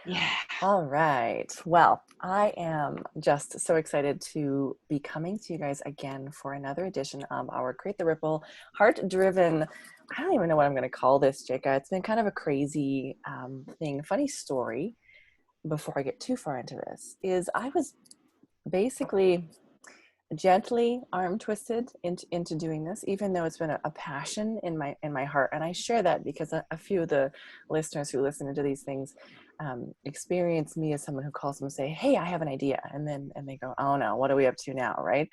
Yeah. All right. Well, I am just so excited to be coming to you guys again for another edition of our Create the Ripple heart-driven. I don't even know what I'm going to call this, Jayka. It's been kind of a crazy thing. Funny story before I get too far into this is I was basically gently arm twisted into doing this, even though it's been a passion in my heart. And I share that because a few of the listeners who listen to these things experience me as someone who calls them and say, hey, I have an idea. And they go, oh no, what are we up to now? Right.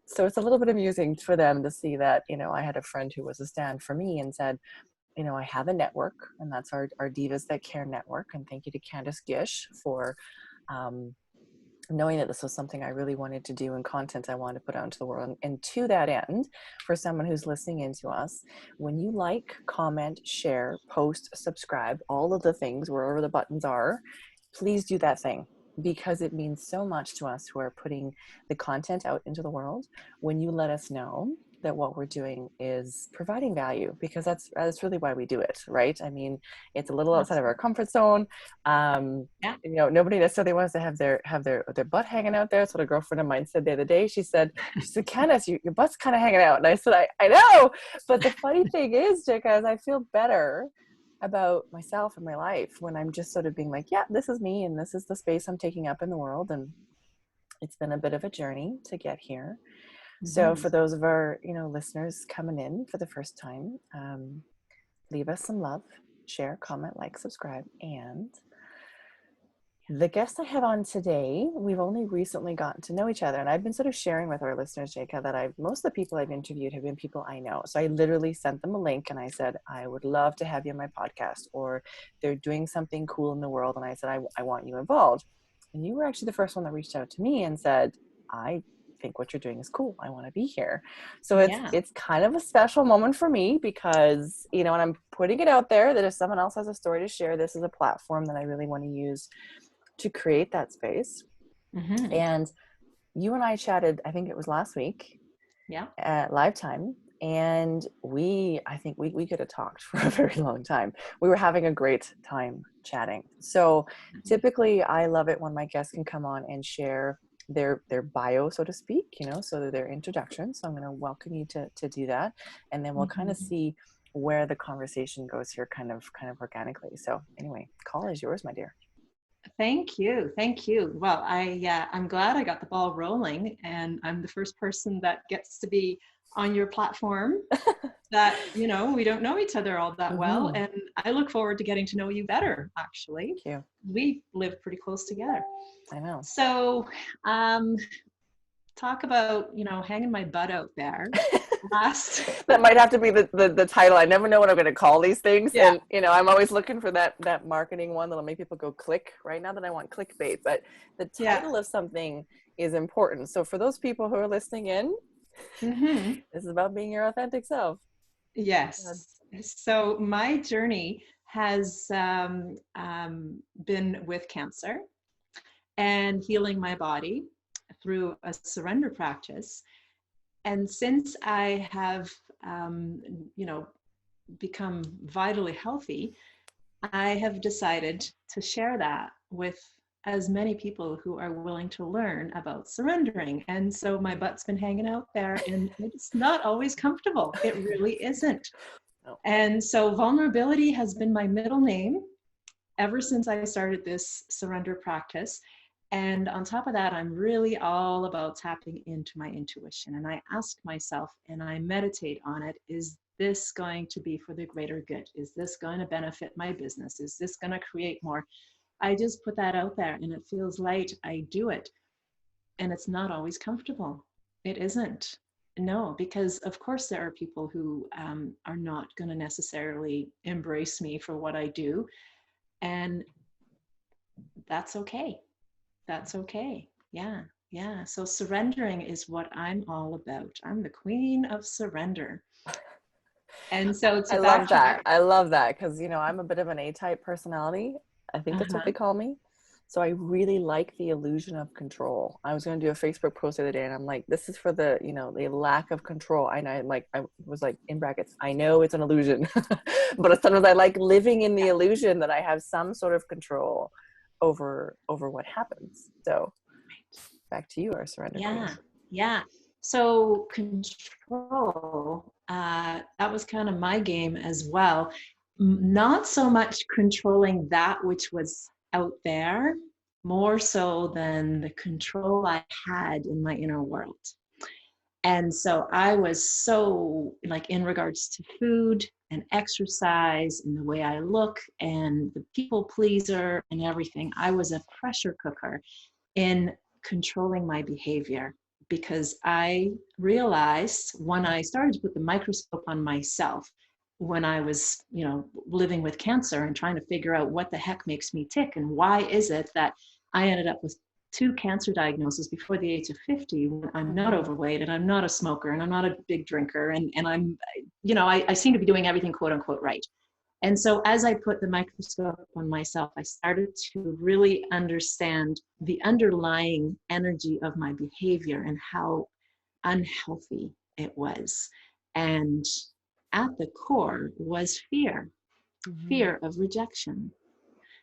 So it's a little bit amusing for them to see that, I had a friend who was a stand for me and said, I have a network, and that's our Divas That Care network. And thank you to Candice Gish for um, knowing that this was something I really wanted to do and content I wanted to put out into the world. And to that end, for someone who's listening into us, when you like, comment, share, post, subscribe, all of the things, wherever the buttons are, please do that thing, because it means so much to us who are putting the content out into the world when you let us know that what we're doing is providing value, because that's really why we do it, right? I mean, it's a little outside of our comfort zone. um, Yeah. Nobody necessarily wants to have their butt hanging out there. That's what a girlfriend of mine said the other day. She said, Candice, your butt's kind of hanging out. And I said, I know. But the funny thing is, Jayka, is I feel better about myself and my life when I'm just sort of being like, yeah, this is me and this is the space I'm taking up in the world. And it's been a bit of a journey to get here. So Hmm. for those of our, listeners coming in for the first time, leave us some love, share, comment, like, subscribe. And the guest I have on today, we've only recently gotten to know each other, and I've been sort of sharing with our listeners, Jayka, that most of the people I've interviewed have been people I know. So I literally sent them a link and I said, I would love to have you on my podcast, or they're doing something cool in the world. And I said, I want you involved. And you were actually the first one that reached out to me and said, I think what you're doing is cool. I want to be here. So Yeah. it's kind of a special moment for me because, and I'm putting it out there that if someone else has a story to share, this is a platform that I really want to use to create that space. Hmm. And you and I chatted, I think it was last week Yeah. at live time. And I think we could have talked for a very long time. We were having a great time chatting. So typically I love it when my guests can come on and share their bio, so to speak, so their introduction. So I'm going to welcome you to do that. And then we'll kind of Hmm. see where the conversation goes here kind of organically. So anyway, call is yours, my dear. Thank you. Thank you. Well, I'm glad I got the ball rolling, and I'm the first person that gets to be on your platform that, we don't know each other all that well. Mm-hmm. And I look forward to getting to know you better, actually. Thank you. We live pretty close together. I know. So, um, talk about, hanging my butt out there. Last, That might have to be the title. I never know what I'm going to call these things, yeah, and I'm always looking for that marketing one that'll make people go click. Right now, that I want clickbait, but the yeah. title of something is important. So for those people who are listening in, Hmm. this is about being your authentic self. Yes. So my journey has been with cancer and healing my body through a surrender practice. And since I have, um, you know, become vitally healthy, I have decided to share that with as many people who are willing to learn about surrendering. And so my butt's been hanging out there, and it's not always comfortable. It really isn't. Oh, And so vulnerability has been my middle name ever since I started this surrender practice. And on top of that, I'm really all about tapping into my intuition. And I ask myself and I meditate on it, is this going to be for the greater good? Is this going to benefit my business? Is this going to create more? I just put that out there and it feels light. I do it. And it's not always comfortable. It isn't. No, because of course there are people who are not going to necessarily embrace me for what I do. And that's okay. That's okay. Yeah. Yeah. So surrendering is what I'm all about. I'm the queen of surrender. And so to I love backtrack, that. I love that because I'm a bit of an A-type personality. I think that's what uh-huh. they call me. So I really like the illusion of control. I was going to do a Facebook post the other day, and I'm like, this is for the, you know, the lack of control. And I like, I was like, in brackets, I know it's an illusion, but sometimes I like living in the illusion that I have some sort of control over what happens. So back to you, our surrender Yeah, queen. yeah. So control, that was kind of my game as well. Not so much controlling that which was out there, more so than the control I had in my inner world. And so I was so, like, in regards to food and exercise and the way I look and the people pleaser and everything, I was a pressure cooker in controlling my behavior, because I realized when I started to put the microscope on myself, when I was, living with cancer and trying to figure out what the heck makes me tick and why is it that I ended up with 2 cancer diagnoses before the age of 50, when I'm not overweight and I'm not a smoker and I'm not a big drinker, and I'm, I seem to be doing everything quote unquote right. And so as I put the microscope on myself, I started to really understand the underlying energy of my behavior and how unhealthy it was. And at the core was fear of rejection.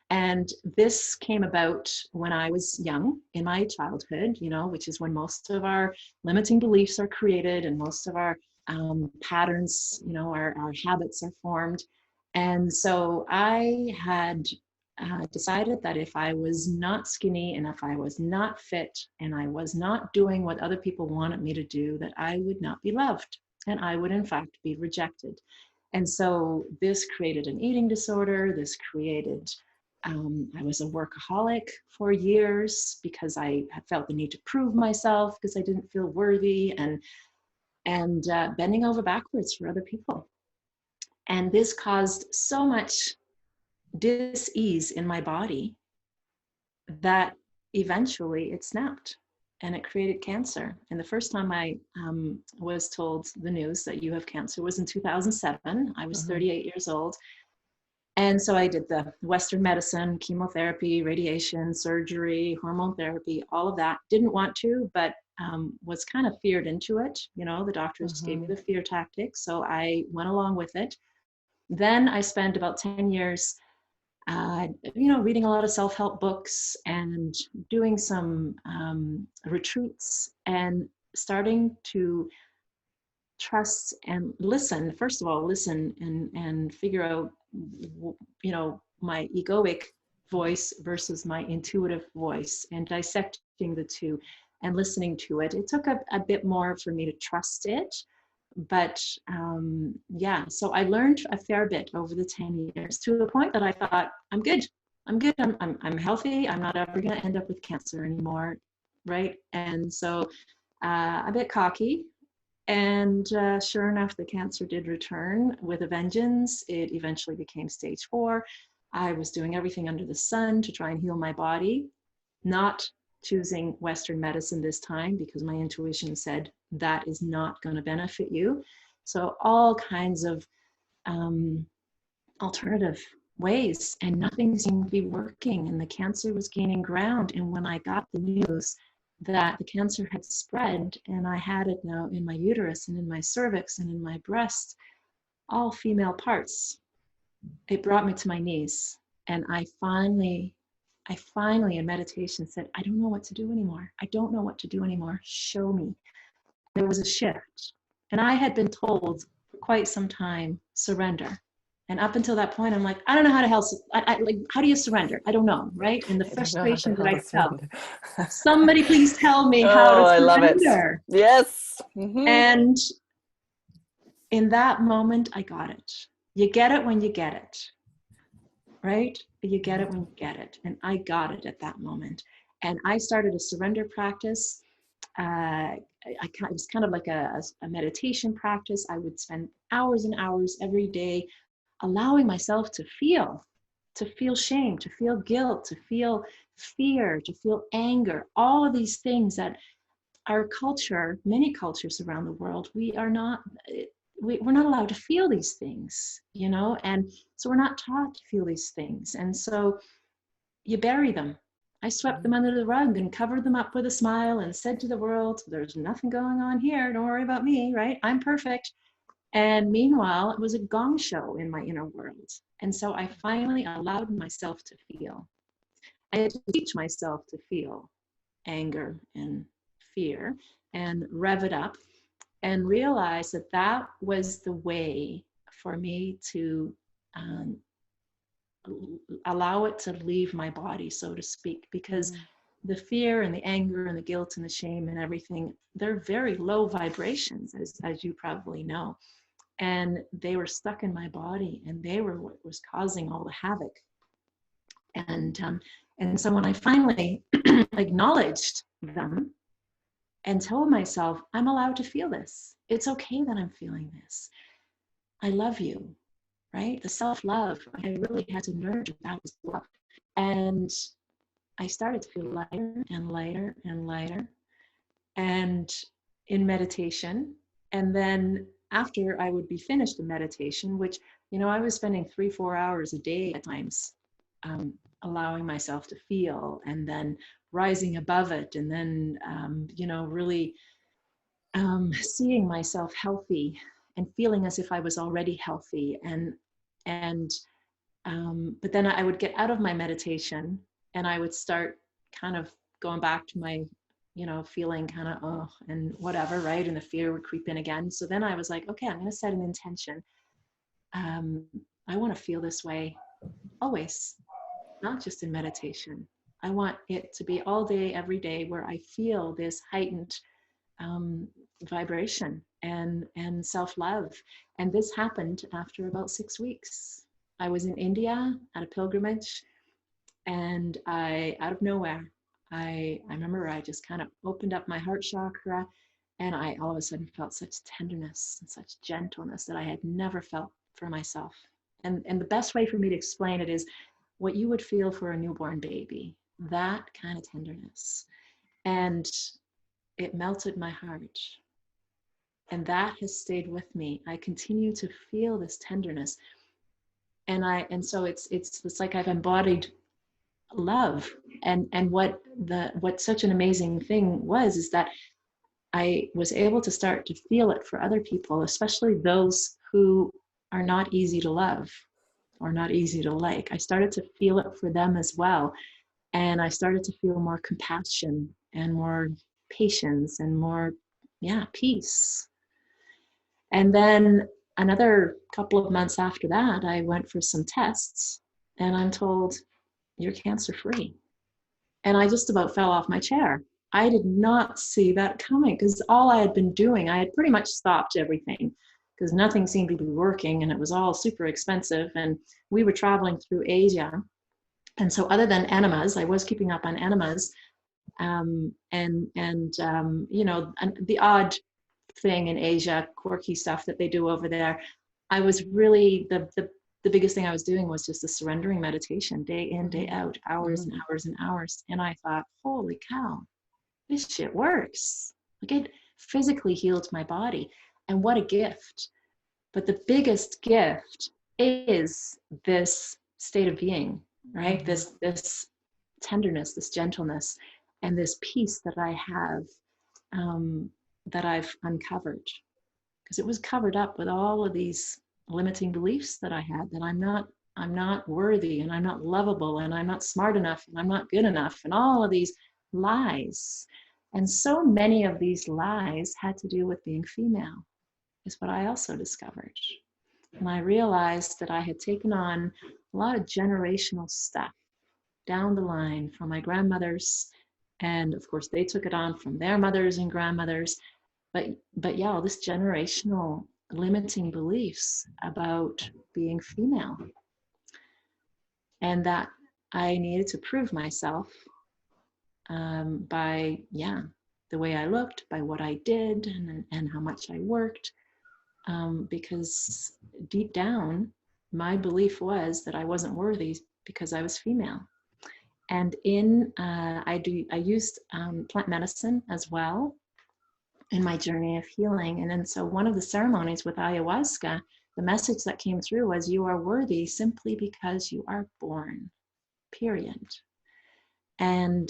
And this came about when I was young, in my childhood, which is when most of our limiting beliefs are created and most of our patterns, our habits are formed. And so I had decided that if I was not skinny and if I was not fit and I was not doing what other people wanted me to do, that I would not be loved and I would in fact be rejected. And so this created an eating disorder. This created, I was a workaholic for years because I felt the need to prove myself because I didn't feel worthy, and bending over backwards for other people. And this caused so much dis-ease in my body that eventually it snapped and it created cancer. And the first time I was told the news that you have cancer was in 2007. I was 38 years old. And so I did the Western medicine, chemotherapy, radiation, surgery, hormone therapy, all of that. Didn't want to, but was kind of feared into it. The doctors gave me the fear tactic. So I went along with it. Then I spent about 10 years, reading a lot of self-help books and doing some retreats and starting to trust and listen. First of all, listen and figure out, my egoic voice versus my intuitive voice, and dissecting the two and listening to it. It took a bit more for me to trust it. But so I learned a fair bit over the 10 years, to the point that I thought, I'm good. I'm healthy. I'm not ever going to end up with cancer anymore. Right. And so a bit cocky. And sure enough, the cancer did return with a vengeance. It eventually became stage 4. I was doing everything under the sun to try and heal my body, not choosing Western medicine this time because my intuition said that is not going to benefit you. So all kinds of alternative ways, and nothing seemed to be working, and the cancer was gaining ground. And when I got the news that the cancer had spread and I had it now in my uterus and in my cervix and in my breast, all female parts, it brought me to my knees. And I finally in meditation said, I don't know what to do anymore. I don't know what to do anymore. Show me. There was a shift. And I had been told for quite some time, surrender. And up until that point, I'm like, I don't know how to help. Like, how do you surrender? I don't know, right? And the I don't know how frustration to that I felt. surrender. Somebody please tell me how Oh, to I love it. surrender. Yes. And in that moment, I got it. You get it when you get it, right? You get it when you get it. And I got it at that moment. And I started a surrender practice. It was kind of like a meditation practice. I would spend hours and hours every day allowing myself to feel shame, to feel guilt, to feel fear, to feel anger, all of these things that our culture, many cultures around the world, we're not allowed to feel these things, and so we're not taught to feel these things. And so you bury them I swept them under the rug and covered them up with a smile and said to the world, there's nothing going on here. Don't worry about me, right? I'm perfect. And meanwhile, it was a gong show in my inner world. And so I finally allowed myself to feel. I had to teach myself to feel anger and fear and rev it up and realize that that was the way for me to allow it to leave my body, so to speak, because the fear and the anger and the guilt and the shame and everything, they're very low vibrations, as you probably know. And they were stuck in my body, and they were what was causing all the havoc. And so when I finally acknowledged them and told myself, I'm allowed to feel this. It's okay that I'm feeling this. I love you, right? The self-love, I really had to nurture that as well. And I started to feel lighter and lighter and lighter, and in meditation. And then after I would be finished in meditation, which, you know, I was spending 3-4 hours a day at times, allowing myself to feel, and then rising above it, and then, you know, really seeing myself healthy and feeling as if I was already healthy. But then I would get out of my meditation and I would start kind of going back to my, you know, feeling kind of, oh, and whatever, right? And the fear would creep in again. So then I was like, okay, I'm going to set an intention. I want to feel this way always, not just in meditation. I want it to be all day, every day, where I feel this heightened vibration and self-love. And this happened after about 6 weeks. I was in India at a pilgrimage, and out of nowhere, I remember I just kind of opened up my heart chakra, and I all of a sudden felt such tenderness and such gentleness that I had never felt for myself. And the best way for me to explain it is what you would feel for a newborn baby, that kind of tenderness. And it melted my heart. And that has stayed with me. I continue to feel this tenderness. And so it's like I've embodied love. And what such an amazing thing was is that I was able to start to feel it for other people, especially those who are not easy to love or not easy to like. I started to feel it for them as well. And I started to feel more compassion and more patience and more, peace. And then another couple of months after that, I went for some tests, and I'm told, you're cancer free. And I just about fell off my chair. I did not see that coming, because all I had been doing, I had pretty much stopped everything because nothing seemed to be working, and it was all super expensive. And we were traveling through Asia. And so other than enemas, I was keeping up on enemas, and you know, the odd thing in Asia, quirky stuff that they do over there. I was really, the biggest thing I was doing was just a surrendering meditation, day in, day out, hours and hours and hours. And I thought, holy cow, this shit works. Like, it physically healed my body. And what a gift. But the biggest gift is this state of being, right? This tenderness, this gentleness, and this peace that I have, that I've uncovered, because it was covered up with all of these limiting beliefs that I had, that I'm not worthy, and I'm not lovable, and I'm not smart enough, and I'm not good enough, and all of these lies. And so many of these lies had to do with being female, is what I also discovered. And I realized that I had taken on a lot of generational stuff down the line from my grandmothers, and of course they took it on from their mothers and grandmothers. But yeah, all this generational limiting beliefs about being female, and that I needed to prove myself by the way I looked, by what I did, and how much I worked, because deep down my belief was that I wasn't worthy because I was female. And I used plant medicine as well in my journey of healing. And then so one of the ceremonies with ayahuasca, the message that came through was, you are worthy simply because you are born, period. And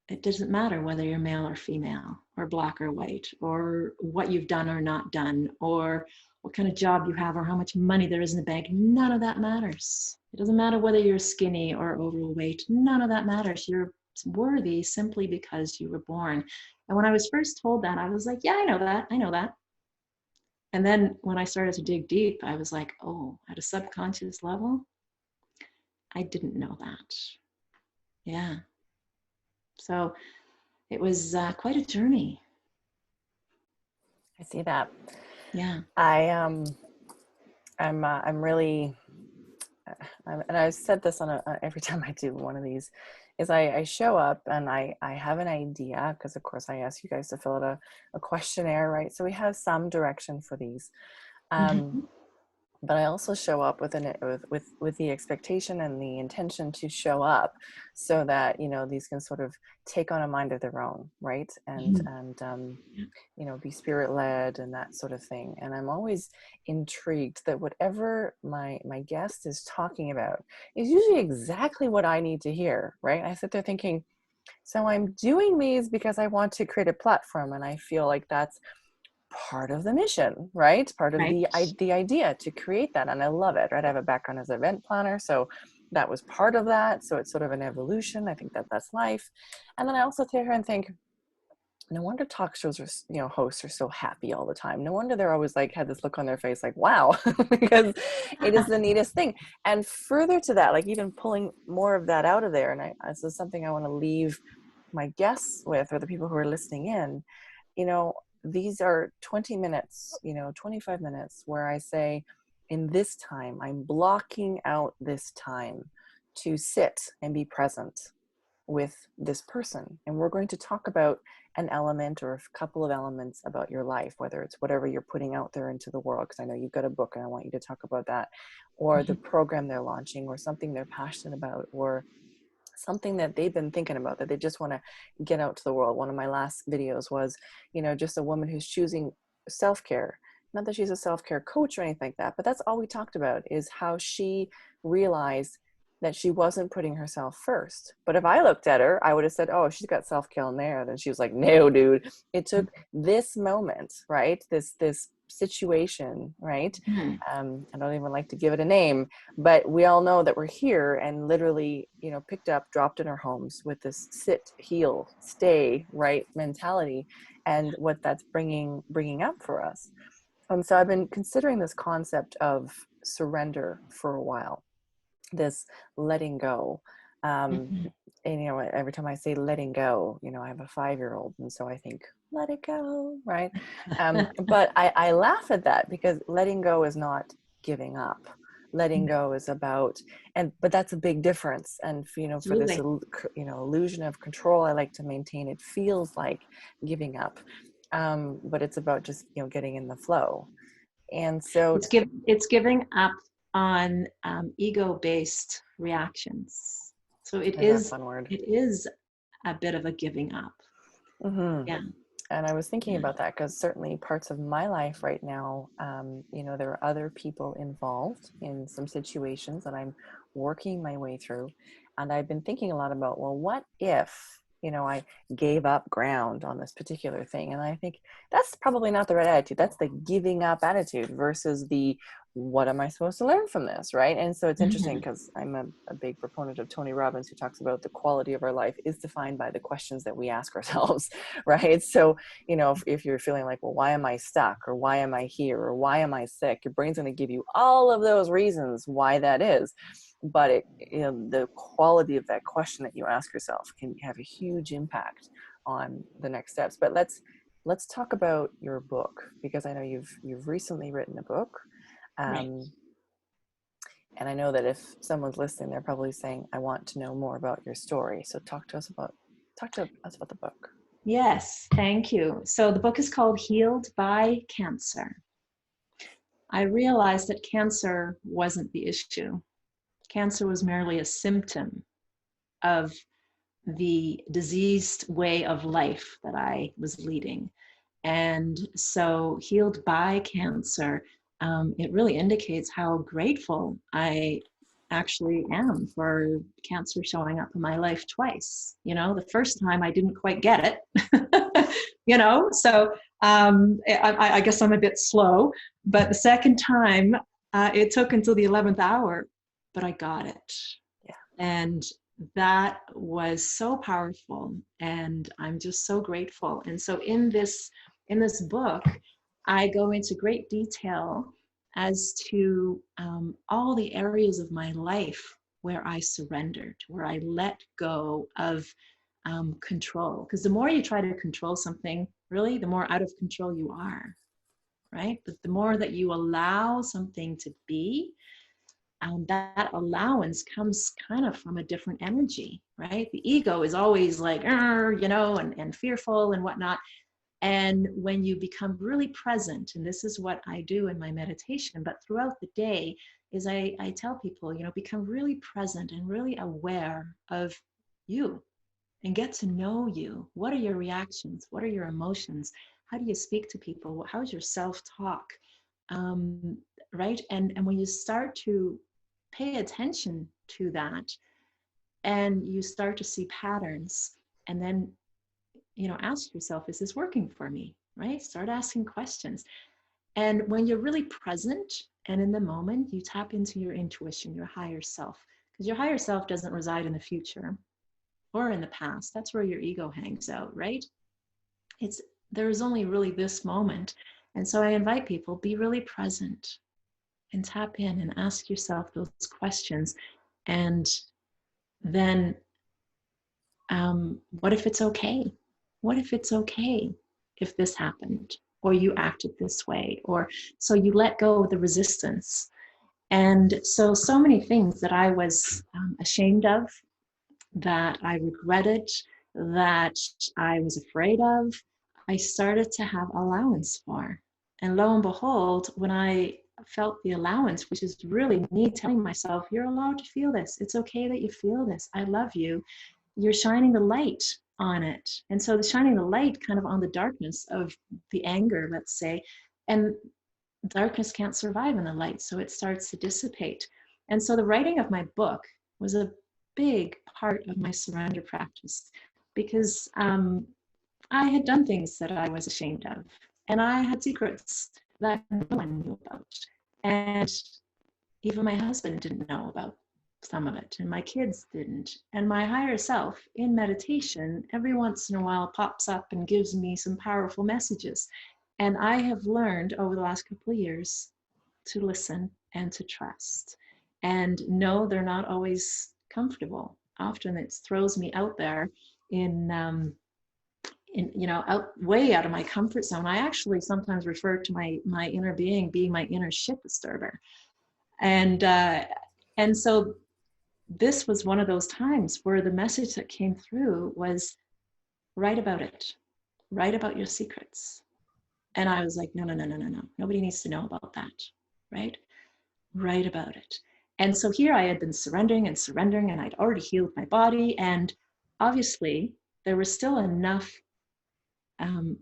it doesn't matter whether you're male or female, or black or white, or what you've done or not done, or what kind of job you have, or how much money there is in the bank. None of that matters. It doesn't matter whether you're skinny or overweight. None of that matters. You're worthy simply because you were born. And when I was first told that, I was like, yeah, I know that. I know that. And then when I started to dig deep, I was like, oh, at a subconscious level, I didn't know that. Yeah. So it was quite a journey. I see that. Yeah. I'm really, and I've said this on every time I do one of these, is I show up and I have an idea, because of course I ask you guys to fill out a questionnaire, right? So we have some direction for these. Mm-hmm. But I also show up with the expectation and the intention to show up, so that, you know, these can sort of take on a mind of their own, right? And Yeah. you know, be spirit led and that sort of thing. And I'm always intrigued that whatever my guest is talking about is usually exactly what I need to hear, right? I sit there thinking, so I'm doing these because I want to create a platform, and I feel like that's part of the mission, right? Part of Right. the idea to create that. And I love it, right? I have a background as an event planner, so that was part of that. So it's sort of an evolution. I think that that's life. And then I also sit here and think, no wonder talk shows are, you know, hosts are so happy all the time. No wonder they're always like, had this look on their face like, wow, because it is the neatest thing. And further to that, like even pulling more of that out of there. And this is something I want to leave my guests with, or the people who are listening in, you know, these are 20 minutes, you know, 25 minutes where I say, in this time, I'm blocking out this time to sit and be present with this person. And we're going to talk about an element or a couple of elements about your life, whether it's whatever you're putting out there into the world, because I know you've got a book and I want you to talk about that, or the program they're launching, or something they're passionate about, or something that they've been thinking about that they just want to get out to the world. One of my last videos was, you know, just a woman who's choosing self-care. Not that she's a self-care coach or anything like that, but that's all we talked about, is how she realized that she wasn't putting herself first. But if I looked at her, I would have said, oh, she's got self-care in there. Then she was like, no, dude. It took this moment, right? This situation, right? I don't even like to give it a name, but we all know that we're here and literally, you know, picked up, dropped in our homes with this sit, heal, stay, right mentality, and what that's bringing up for us. And so I've been considering this concept of surrender for a while, this letting go. Mm-hmm. And, you know, every time I say letting go, you know, I have a 5-year-old, and so I think, let it go, right? But I laugh at that, because letting go is not giving up. Letting go is about, but that's a big difference. And, you know, for this, Absolutely. you know, illusion of control, I like to maintain it feels like giving up. But it's about just, you know, getting in the flow. And so It's giving up on ego-based reactions. So it is that a is fun word? it is a bit of a giving up. Mm-hmm. Yeah. And I was thinking Yeah. about that, because certainly parts of my life right now, you know, there are other people involved in some situations that I'm working my way through. And I've been thinking a lot about, well, what if, you know, I gave up ground on this particular thing? And I think that's probably not the right attitude. That's the giving up attitude versus the, what am I supposed to learn from this, right? And so it's interesting, Mhm. because I'm a big proponent of Tony Robbins, who talks about the quality of our life is defined by the questions that we ask ourselves, right? So, you know, if you're feeling like, well, why am I stuck, or why am I here, or why am I sick, your brain's going to give you all of those reasons why that is. But you know, the quality of that question that you ask yourself can have a huge impact on the next steps. But let's talk about your book, because I know you've recently written a book. Right. And I know that if someone's listening, they're probably saying, I want to know more about your story. So talk to us about the book. Yes, thank you. So the book is called Healed by Cancer. I realized that cancer wasn't the issue. Cancer was merely a symptom of the diseased way of life that I was leading. And so, Healed by Cancer, it really indicates how grateful I actually am for cancer showing up in my life twice. You know, the first time I didn't quite get it, you know, so I guess I'm a bit slow, but the second time it took until the 11th hour, but I got it. Yeah. And that was so powerful, and I'm just so grateful. And so in this book, I go into great detail as to all the areas of my life where I surrendered, where I let go of control. Because the more you try to control something, really, the more out of control you are, right? But the more that you allow something to be, that allowance comes kind of from a different energy, right? The ego is always like, you know, and fearful and whatnot. And when you become really present, and this is what I do in my meditation, but throughout the day, is I tell people, you know, become really present and really aware of you and get to know you. What are your reactions? What are your emotions? How do you speak to people? How's your self-talk? Right? And when you start to pay attention to that, and you start to see patterns, and then, you know, ask yourself, is this working for me? Right? Start asking questions. And when you're really present and in the moment, you tap into your intuition, your higher self, because your higher self doesn't reside in the future or in the past. That's where your ego hangs out, right? There is only really this moment. And so I invite people, be really present and tap in and ask yourself those questions. And then what if it's okay? What if it's okay if this happened, or you acted this way, or so you let go of the resistance. And so many things that I was ashamed of, that I regretted, that I was afraid of, I started to have allowance for. And lo and behold, when I felt the allowance, which is really me telling myself, you're allowed to feel this. It's okay that you feel this. I love you. You're shining the light on it. And so the shining the light kind of on the darkness of the anger, let's say, and darkness can't survive in the light. So it starts to dissipate. And so the writing of my book was a big part of my surrender practice, because I had done things that I was ashamed of, and I had secrets that no one knew about. And even my husband didn't know about some of it, and my kids didn't. And my higher self in meditation, every once in a while, pops up and gives me some powerful messages. And I have learned over the last couple of years to listen and to trust. And no, they're not always comfortable. Often it throws me out there in you know, way out of my comfort zone. I actually sometimes refer to my inner being my inner shit disturber. And so this was one of those times where the message that came through was, write about it, write about your secrets. And I was like, no, nobody needs to know about that, right? Write about it. And so here I had been surrendering, and I'd already healed my body, and obviously there was still enough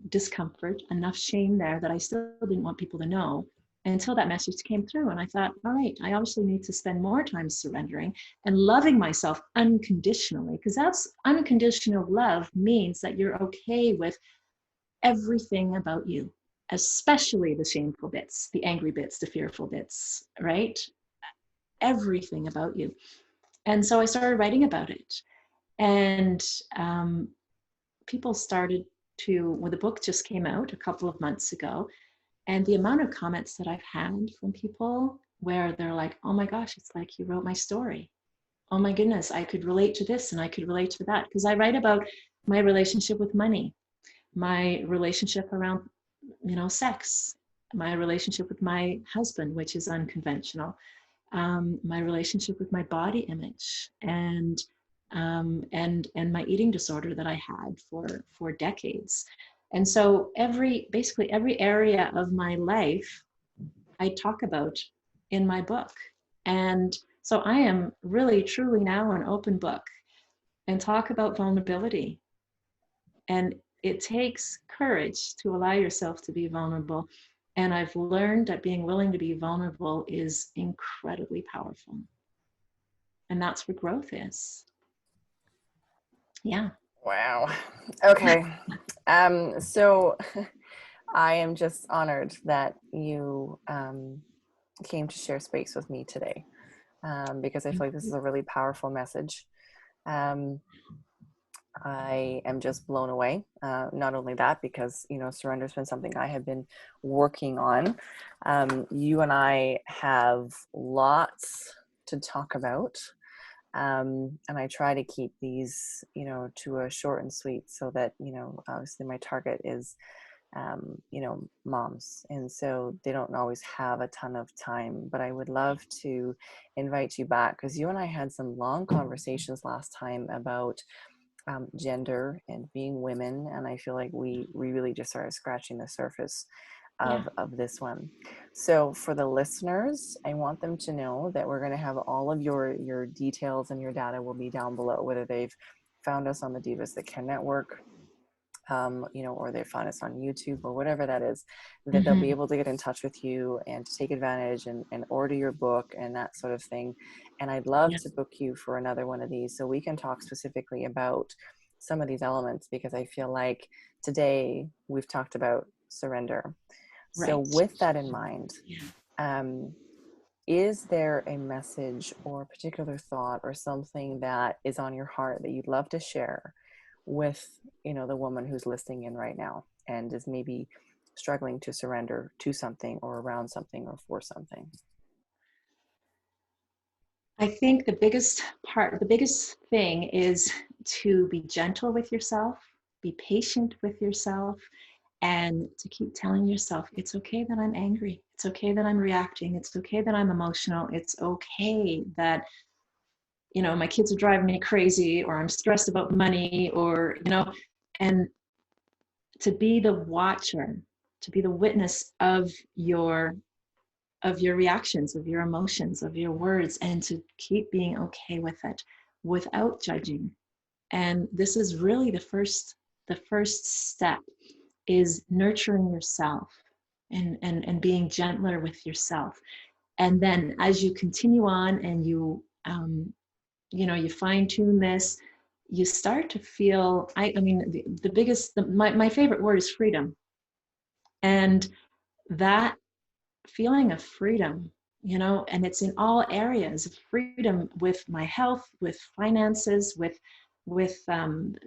discomfort, enough shame there that I still didn't want people to know, until that message came through. And I thought, all right, I obviously need to spend more time surrendering and loving myself unconditionally, because that's unconditional love means that you're okay with everything about you, especially the shameful bits, the angry bits, the fearful bits, right? Everything about you. And so I started writing about it. And people started to, well, the book just came out a couple of months ago, and the amount of comments that I've had from people where they're like, oh my gosh, it's like you wrote my story. Oh my goodness, I could relate to this and I could relate to that. Because I write about my relationship with money, my relationship around, you know, sex, my relationship with my husband, which is unconventional, my relationship with my body image, and my eating disorder that I had for decades. And so basically every area of my life I talk about in my book. And so I am really truly now an open book, and talk about vulnerability. And it takes courage to allow yourself to be vulnerable. And I've learned that being willing to be vulnerable is incredibly powerful. And that's where growth is. Yeah. Wow. Okay. So I am just honored that you came to share space with me today, because I feel like this is a really powerful message. I am just blown away. Not only that, because, surrender has been something I have been working on. You and I have lots to talk about. And I try to keep these, to a short and sweet, so that, obviously my target is, moms. And so they don't always have a ton of time, but I would love to invite you back, because you and I had some long conversations last time about gender and being women, and I feel like we really just started scratching the surface of this one. So for the listeners, I want them to know that we're going to have all of your details, and your data will be down below, whether they've found us on the Divas That Can Network, or they found us on YouTube, or whatever that is, that they'll be able to get in touch with you and to take advantage and order your book and that sort of thing. And I'd love to book you for another one of these, so we can talk specifically about some of these elements, because I feel like today we've talked about surrender. So Right. with that in mind, is there a message or a particular thought or something that is on your heart that you'd love to share with, the woman who's listening in right now and is maybe struggling to surrender to something or around something or for something? I think the biggest thing is to be gentle with yourself, be patient with yourself, and to keep telling yourself, it's okay that I'm angry. It's okay that I'm reacting. It's okay that I'm emotional. It's okay that, my kids are driving me crazy, or I'm stressed about money, or, and to be the watcher, to be the witness of your reactions, of your emotions, of your words, and to keep being okay with it without judging. And this is really the first step, is nurturing yourself and being gentler with yourself. And then as you continue on and you you fine tune this, you start to feel, my favorite word is freedom. And that feeling of freedom, and it's in all areas of freedom, with my health, with finances, with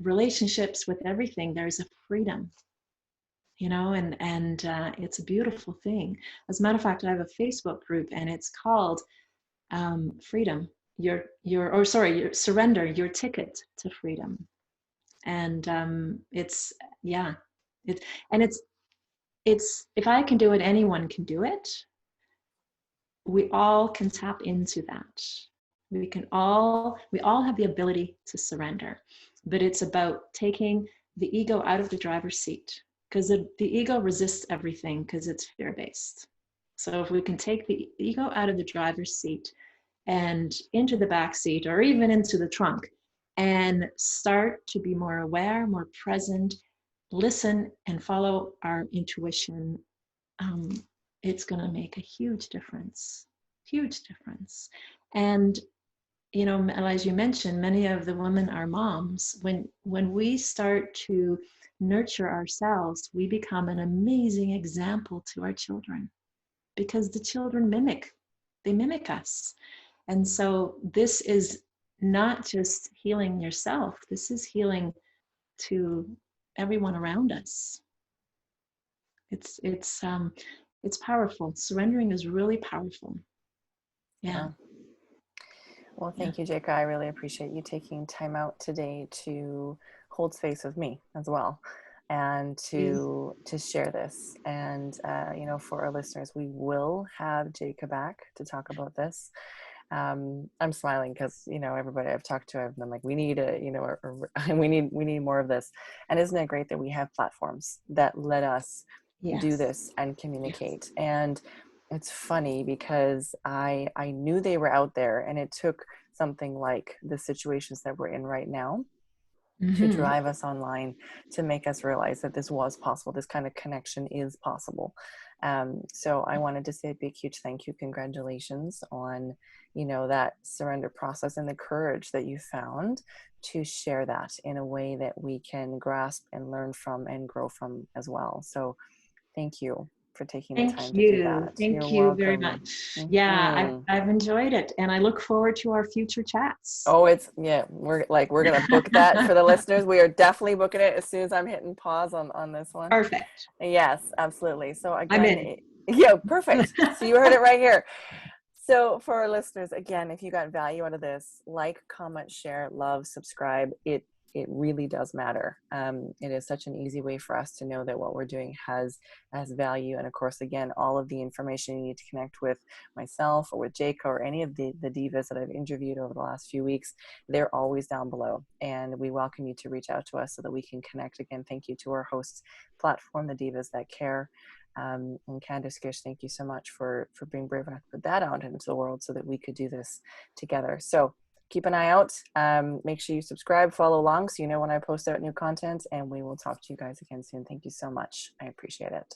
relationships, with everything. There's a freedom, and it's a beautiful thing. As a matter of fact, I have a Facebook group, and it's called Freedom, your Surrender, your ticket to freedom. And it's it and it's if I can do it, anyone can do it. We all can tap into that. We all have the ability to surrender, but it's about taking the ego out of the driver's seat, because the ego resists everything, because it's fear-based. So if we can take the ego out of the driver's seat and into the back seat, or even into the trunk, and start to be more aware, more present, listen and follow our intuition, it's going to make a huge difference. And as you mentioned, many of the women are moms. When we start to nurture ourselves, we become an amazing example to our children, because the children mimic us. And so this is not just healing yourself, this is healing to everyone around us. It's powerful. Surrendering is really powerful. Yeah. Well, thank you, Jayka. I really appreciate you taking time out today to hold space with me as well, and to share this. And for our listeners, we will have Jayka back to talk about this. I'm smiling because everybody I've talked to, I've been like, we need we need more of this. And isn't it great that we have platforms that let us do this and communicate? And it's funny because I knew they were out there, and it took something like the situations that we're in right now to drive us online, to make us realize that this was possible. This kind of connection is possible. So I wanted to say a big, huge thank you. Congratulations on, you know, that surrender process and the courage that you found to share that in a way that we can grasp and learn from and grow from as well. So thank you for taking the time to do that. You're Thank you very welcome. much. Yeah, Mhm. I've enjoyed it, and I look forward to our future chats. Oh, it's, yeah, we're gonna book that for the listeners. We are definitely booking it as soon as I'm hitting pause on this one. Perfect. Yes, absolutely. So I'm again, in. yeah, perfect. So you heard it right here. So for our listeners, again, if you got value out of this, like, comment, share, love, subscribe. It really does matter. It is such an easy way for us to know that what we're doing has value. And of course, again, all of the information you need to connect with myself or with Jayka or any of the divas that I've interviewed over the last few weeks, they're always down below. And we welcome you to reach out to us so that we can connect. Again, thank you to our hosts platform, the Divas That Care. And Candice, thank you so much for being brave enough to put that out into the world so that we could do this together. So keep an eye out. Make sure you subscribe, follow along so you know when I post out new content, and we will talk to you guys again soon. Thank you so much. I appreciate it.